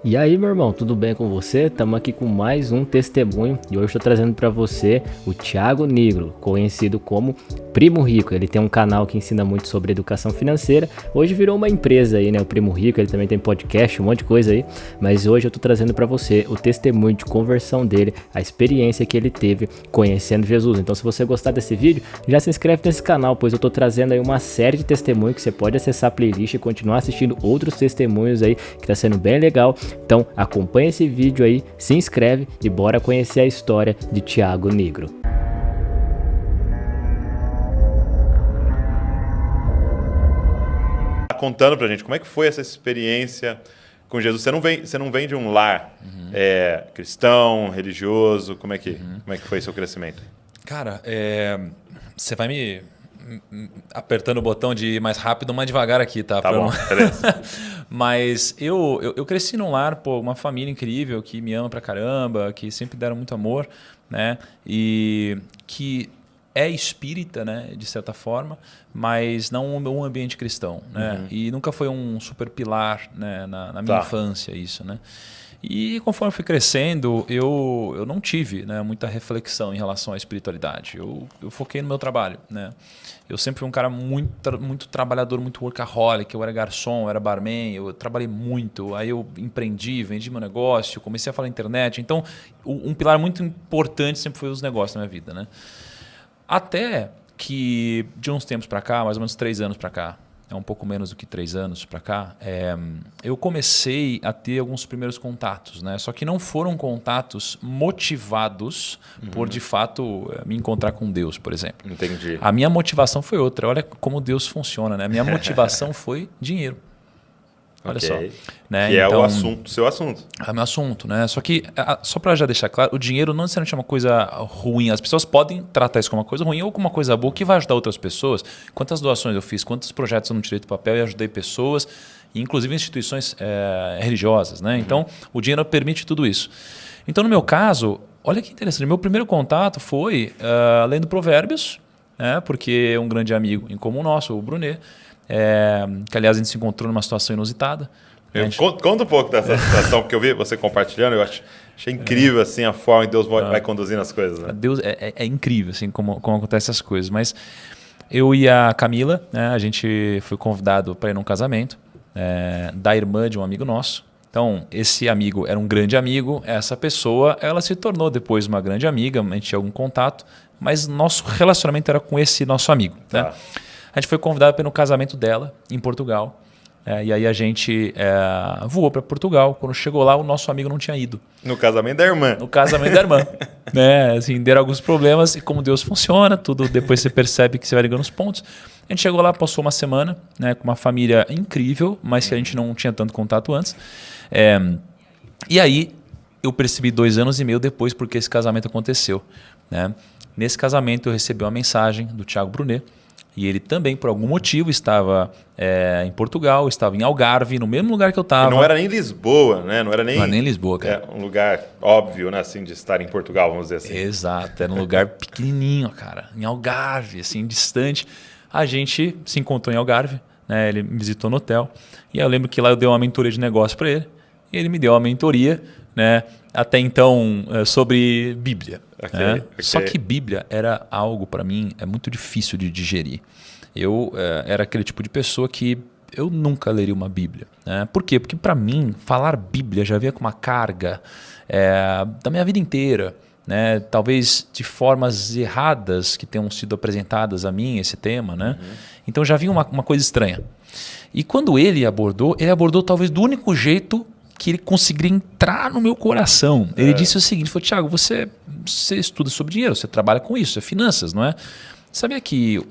E aí, meu irmão, tudo bem com você? Estamos aqui com mais um testemunho e hoje estou trazendo para você o Thiago Nigro, conhecido como Primo Rico. Ele tem um canal que ensina muito sobre educação financeira. Hoje virou uma empresa aí, né? O Primo Rico, ele também tem podcast, um monte de coisa aí. Mas hoje eu estou trazendo para você o testemunho de conversão dele, a experiência que ele teve conhecendo Jesus. Então, se você gostar desse vídeo, já se inscreve nesse canal, pois eu estou trazendo aí uma série de testemunhos que você pode acessar a playlist e continuar assistindo outros testemunhos aí, que está sendo bem legal. Então acompanha esse vídeo aí, se inscreve e bora conhecer a história de Thiago Nigro. Contando pra gente como é que foi essa experiência com Jesus. Você não vem de um lar cristão, religioso, como é que foi seu crescimento? Cara, você vai me apertando o botão de ir mais rápido, mais devagar aqui, tá? Tá bom, beleza. Mas eu cresci num lar, uma família incrível que me ama pra caramba, que sempre deram muito amor, né? E que é espírita, né, de certa forma, mas não um ambiente cristão, né? E nunca foi um super pilar, né, na minha infância isso, né? E conforme eu fui crescendo, eu não tive, né, muita reflexão em relação à espiritualidade. Eu foquei no meu trabalho, né? Eu sempre fui um cara muito trabalhador, muito workaholic. Eu era garçom, eu era barman, eu trabalhei muito. Aí eu empreendi, vendi meu negócio, comecei a falar na internet. Então, um pilar muito importante sempre foi os negócios na minha vida, né? Até que de uns tempos para cá, mais ou menos 3 anos para cá, é um pouco menos do que 3 anos para cá, eu comecei a ter alguns primeiros contatos, né? Só que não foram contatos motivados por, de fato, me encontrar com Deus, por exemplo. Entendi. A minha motivação foi outra. Olha como Deus funciona, né? A minha motivação foi dinheiro. Olha só. Né? Que então, é o seu assunto. É o meu assunto, né? Só que, só para já deixar claro, o dinheiro não necessariamente é uma coisa ruim. As pessoas podem tratar isso como uma coisa ruim ou como uma coisa boa que vai ajudar outras pessoas. Quantas doações eu fiz, quantos projetos eu não tirei do papel e ajudei pessoas, inclusive instituições religiosas, né? Então, o dinheiro permite tudo isso. Então, no meu caso, olha que interessante. Meu primeiro contato foi lendo Provérbios, né? Porque um grande amigo em comum nosso, o Brunet, que aliás a gente se encontrou numa situação inusitada. Conta um pouco dessa situação, porque eu vi você compartilhando, eu achei incrível assim, a forma que Deus vai conduzindo as coisas. Né? Deus é incrível assim, como acontecem essas coisas. Mas eu e a Camila, né, a gente foi convidado para ir num casamento da irmã de um amigo nosso. Então, esse amigo era um grande amigo, essa pessoa ela se tornou depois uma grande amiga, a gente tinha algum contato, mas nosso relacionamento era com esse nosso amigo. Né? A gente foi convidado para ir no casamento dela, em Portugal. E aí a gente voou para Portugal. Quando chegou lá, o nosso amigo não tinha ido. No casamento da irmã. No casamento da irmã. Né? Assim, deram alguns problemas e como Deus funciona, tudo depois você percebe que você vai ligando os pontos. A gente chegou lá, passou uma semana, né, com uma família incrível, mas que a gente não tinha tanto contato antes. E aí eu percebi 2 anos e meio depois porque esse casamento aconteceu. Né? Nesse casamento eu recebi uma mensagem do Thiago Brunet. E ele também, por algum motivo, estava em Portugal, estava em Algarve, no mesmo lugar que eu estava. Não era nem Lisboa, né? Não era nem Lisboa, cara. Um lugar óbvio, né? Assim, de estar em Portugal, vamos dizer assim. Exato, era um lugar pequenininho, cara. Em Algarve, assim, distante. A gente se encontrou em Algarve, né? Ele me visitou no hotel. E eu lembro que lá eu dei uma mentoria de negócio para ele. E ele me deu uma mentoria, né? Até então, sobre Bíblia. Okay. Só que Bíblia era algo, para mim, muito difícil de digerir. Eu era aquele tipo de pessoa que eu nunca leria uma Bíblia. Né? Por quê? Porque, para mim, falar Bíblia já vinha com uma carga da minha vida inteira. Né? Talvez de formas erradas que tenham sido apresentadas a mim, esse tema. Né? Então, já vinha uma coisa estranha. E quando ele abordou talvez do único jeito que ele conseguiria entrar no meu coração. Ele disse o seguinte, falou, Thiago, você estuda sobre dinheiro, você trabalha com isso, é finanças, não é? Sabia que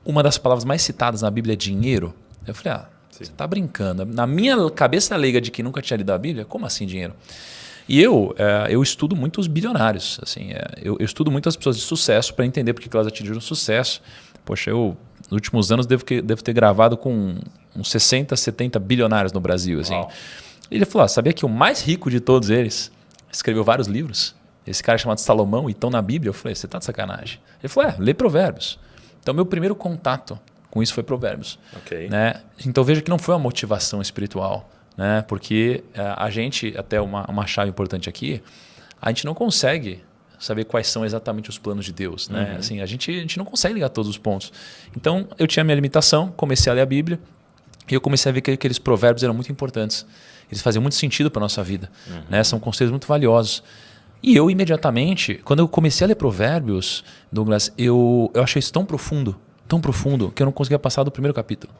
uma das palavras mais citadas na Bíblia é dinheiro? Eu falei, você está brincando. Na minha cabeça leiga de que nunca tinha lido a Bíblia, como assim dinheiro? E eu estudo muito os bilionários. Assim, eu estudo muito as pessoas de sucesso para entender porque que elas atingiram sucesso. Poxa, eu nos últimos anos devo ter gravado com uns 60, 70 bilionários no Brasil. Assim. Ele falou, sabia que o mais rico de todos eles escreveu vários livros? Esse cara chamado Salomão, e estão na Bíblia? Eu falei, você está de sacanagem. Ele falou, lê Provérbios. Então, meu primeiro contato com isso foi Provérbios. Okay. Né? Então, veja que não foi uma motivação espiritual. né? Porque a gente, até uma chave importante aqui, a gente não consegue saber quais são exatamente os planos de Deus, né? Assim, a gente não consegue ligar todos os pontos. Então, eu tinha minha limitação, comecei a ler a Bíblia e eu comecei a ver que aqueles provérbios eram muito importantes. Eles faziam muito sentido para a nossa vida, né? São conselhos muito valiosos. E eu, imediatamente, quando eu comecei a ler provérbios, Douglas, eu achei isso tão profundo, que eu não conseguia passar do primeiro capítulo.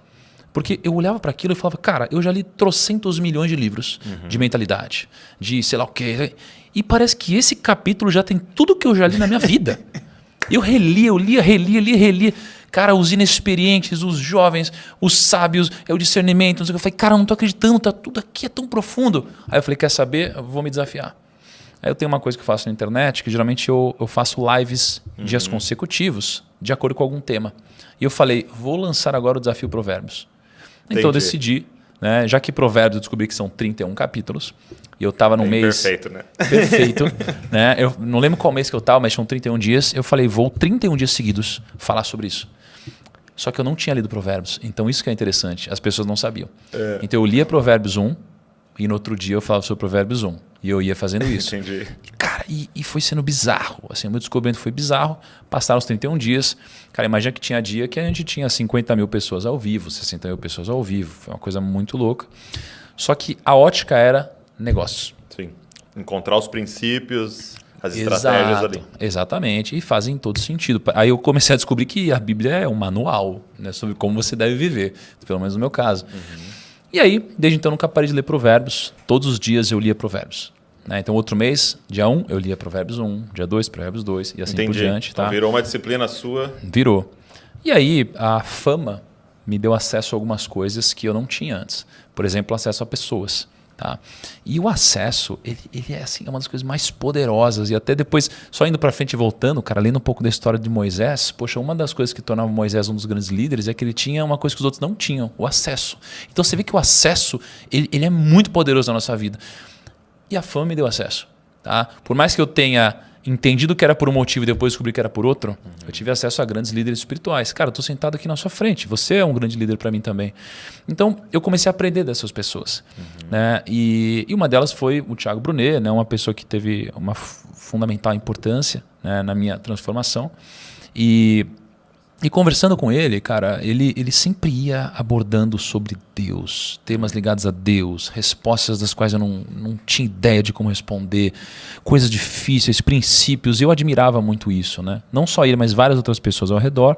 Porque eu olhava para aquilo e falava, cara, eu já li trocentos milhões de livros de mentalidade, de sei lá o quê. E parece que esse capítulo já tem tudo que eu já li na minha vida. Eu relia. Cara, os inexperientes, os jovens, os sábios, o discernimento. Não sei o que. Eu falei, cara, eu não tô acreditando, tá tudo aqui é tão profundo. Aí eu falei, quer saber? Eu vou me desafiar. Aí eu tenho uma coisa que eu faço na internet, que geralmente eu faço lives dias consecutivos, de acordo com algum tema. E eu falei, vou lançar agora o Desafio Provérbios. Então eu decidi, né, já que Provérbios eu descobri que são 31 capítulos, e eu estava no mês... Perfeito, né? Perfeito. Né? Eu não lembro qual mês que eu estava, mas tinham 31 dias. Eu falei, vou 31 dias seguidos falar sobre isso. Só que eu não tinha lido Provérbios. Então isso que é interessante, as pessoas não sabiam. Então eu lia Provérbios 1, e no outro dia eu falava sobre Provérbios 1. E eu ia fazendo isso. Entendi. Cara, e foi sendo bizarro. Assim, o meu descobrimento foi bizarro. Passaram os 31 dias. Cara, imagina que tinha dia que a gente tinha 50 mil pessoas ao vivo, 60 mil pessoas ao vivo. Foi uma coisa muito louca. Só que a ótica era negócios. Sim. Encontrar os princípios, as estratégias ali. Exatamente. E fazem todo sentido. Aí eu comecei a descobrir que a Bíblia é um manual, né, sobre como você deve viver. Pelo menos no meu caso. E aí, desde então, nunca parei de ler Provérbios. Todos os dias eu lia Provérbios. Né? Então, outro mês, dia 1, eu lia Provérbios 1. Dia 2, Provérbios 2. E assim por diante. Então, tá? virou uma disciplina sua. Virou. E aí, a fama me deu acesso a algumas coisas que eu não tinha antes. Por exemplo, acesso a pessoas. Tá? E o acesso, ele é assim, uma das coisas mais poderosas. E até depois, só indo para frente e voltando, cara, lendo um pouco da história de Moisés, poxa, uma das coisas que tornava Moisés um dos grandes líderes é que ele tinha uma coisa que os outros não tinham, o acesso. Então você vê que o acesso, ele é muito poderoso na nossa vida. E a fama me deu acesso. Tá? Por mais que eu tenha entendido que era por um motivo e depois descobri que era por outro, eu tive acesso a grandes líderes espirituais. Cara, eu estou sentado aqui na sua frente, você é um grande líder para mim também. Então, eu comecei a aprender dessas pessoas. Né? E uma delas foi o Thiago Brunet, né? Uma pessoa que teve uma fundamental importância, né, na minha transformação. E conversando com ele, cara, ele sempre ia abordando sobre Deus, temas ligados a Deus, respostas das quais eu não tinha ideia de como responder, coisas difíceis, princípios. Eu admirava muito isso, né? Não só ele, mas várias outras pessoas ao redor.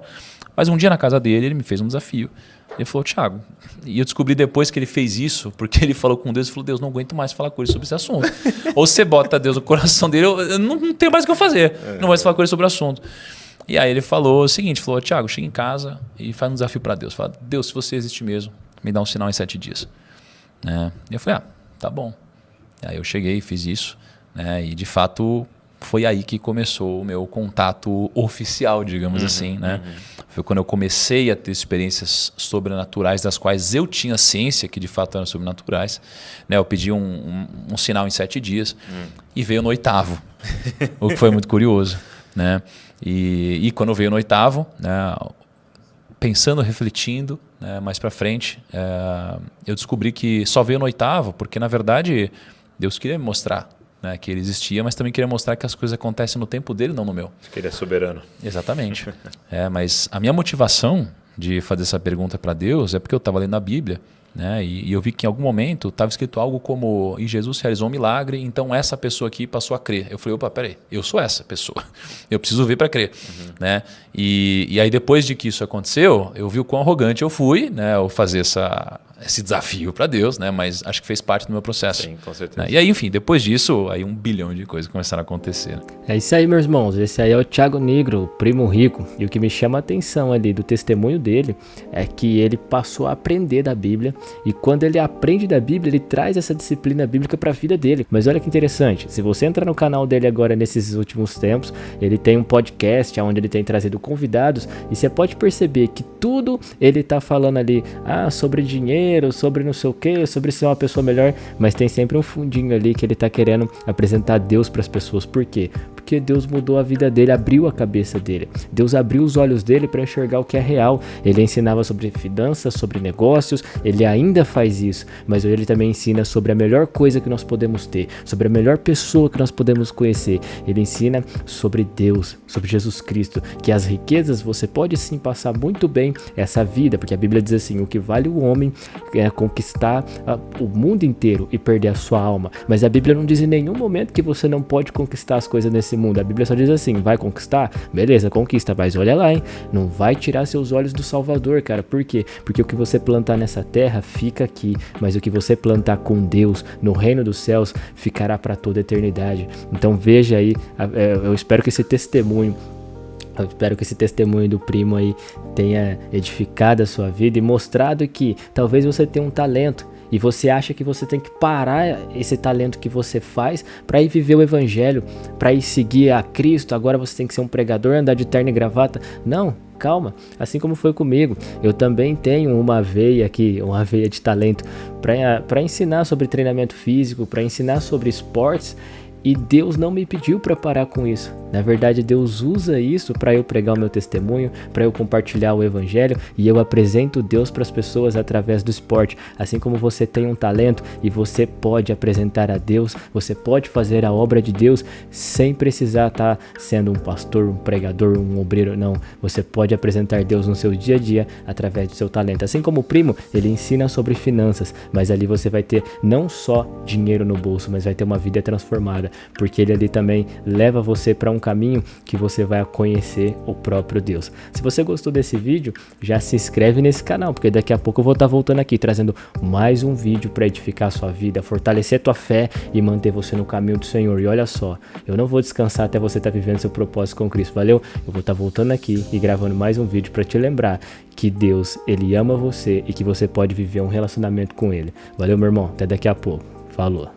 Mas um dia na casa dele, ele me fez um desafio. Ele falou, Thiago, e eu descobri depois que ele fez isso, porque ele falou com Deus e falou, Deus, não aguento mais falar com ele sobre esse assunto. Ou você bota Deus no coração dele, eu não tenho mais o que eu fazer, não vai falar com ele sobre o assunto. E aí ele falou o seguinte, falou, Thiago, chega em casa e faz um desafio para Deus. Fala, Deus, se você existe mesmo, me dá um sinal em 7 dias. Né? E eu falei, tá bom. E aí eu cheguei e fiz isso. Né? E de fato foi aí que começou o meu contato oficial, digamos assim. Né? Foi quando eu comecei a ter experiências sobrenaturais das quais eu tinha ciência que de fato eram sobrenaturais. Né? Eu pedi um sinal em 7 dias e veio no 8º, o que foi muito curioso. Né? E quando veio no 8º, né, pensando, refletindo, né, mais para frente, eu descobri que só veio no 8º porque, na verdade, Deus queria me mostrar, né, que ele existia, mas também queria mostrar que as coisas acontecem no tempo dele, não no meu. Que ele é soberano. Exatamente. Mas a minha motivação de fazer essa pergunta para Deus é porque eu estava lendo a Bíblia, né, e eu vi que em algum momento estava escrito algo como e Jesus realizou um milagre, então essa pessoa aqui passou a crer. Eu falei, opa, peraí, eu sou essa pessoa, eu preciso ver para crer. Né? E aí depois de que isso aconteceu, eu vi o quão arrogante eu fui, né, ao fazer esse desafio para Deus, né, mas acho que fez parte do meu processo. Sim, com certeza. Né? E aí, enfim, depois disso, aí 1 bilhão de coisas começaram a acontecer. É isso aí, meus irmãos. Esse aí é o Thiago Nigro, o primo rico. E o que me chama a atenção ali do testemunho dele é que ele passou a aprender da Bíblia. E quando ele aprende da Bíblia, ele traz essa disciplina bíblica para a vida dele. Mas olha que interessante, se você entrar no canal dele agora nesses últimos tempos, ele tem um podcast onde ele tem trazido convidados. E você pode perceber que tudo ele tá falando ali sobre dinheiro, dinheiro, sobre não sei o que, sobre ser uma pessoa melhor, mas tem sempre um fundinho ali que ele tá querendo apresentar Deus para as pessoas. Por quê? Porque Deus mudou a vida dele, abriu a cabeça dele. Deus abriu os olhos dele para enxergar o que é real. Ele ensinava sobre finanças, sobre negócios, ele ainda faz isso, mas hoje ele também ensina sobre a melhor coisa que nós podemos ter, sobre a melhor pessoa que nós podemos conhecer. Ele ensina sobre Deus, sobre Jesus Cristo, que as riquezas você pode sim passar muito bem essa vida, porque a Bíblia diz assim, o que vale o homem é conquistar o mundo inteiro e perder a sua alma, mas a Bíblia não diz em nenhum momento que você não pode conquistar as coisas nesse mundo. A Bíblia só diz assim, vai conquistar? Beleza, conquista, mas olha lá, hein? Não vai tirar seus olhos do Salvador, cara. Por quê? Porque o que você plantar nessa terra fica aqui, mas o que você plantar com Deus no reino dos céus ficará para toda a eternidade. Então veja aí, eu espero que esse testemunho do primo aí tenha edificado a sua vida e mostrado que talvez você tenha um talento e você acha que você tem que parar esse talento que você faz para ir viver o evangelho, para ir seguir a Cristo. Agora você tem que ser um pregador, andar de terno e gravata. Não, calma, assim como foi comigo. Eu também tenho uma veia aqui, uma veia de talento para ensinar sobre treinamento físico, para ensinar sobre esportes. E Deus não me pediu para parar com isso. Na verdade, Deus usa isso para eu pregar o meu testemunho, para eu compartilhar o evangelho, e eu apresento Deus para as pessoas através do esporte. Assim como você tem um talento e você pode apresentar a Deus, você pode fazer a obra de Deus sem precisar estar sendo um pastor, um pregador, um obreiro, não. Você pode apresentar Deus no seu dia a dia através do seu talento. Assim como o primo, ele ensina sobre finanças, mas ali você vai ter não só dinheiro no bolso, mas vai ter uma vida transformada, porque ele ali também leva você para um caminho que você vai conhecer o próprio Deus. Se você gostou desse vídeo, já se inscreve nesse canal, porque daqui a pouco eu vou estar voltando aqui trazendo mais um vídeo para edificar a sua vida, fortalecer a tua fé e manter você no caminho do Senhor. E olha só, eu não vou descansar até você estar vivendo seu propósito com Cristo, valeu? Eu vou estar voltando aqui e gravando mais um vídeo para te lembrar que Deus, ele ama você e que você pode viver um relacionamento com ele. Valeu, meu irmão, até daqui a pouco. Falou.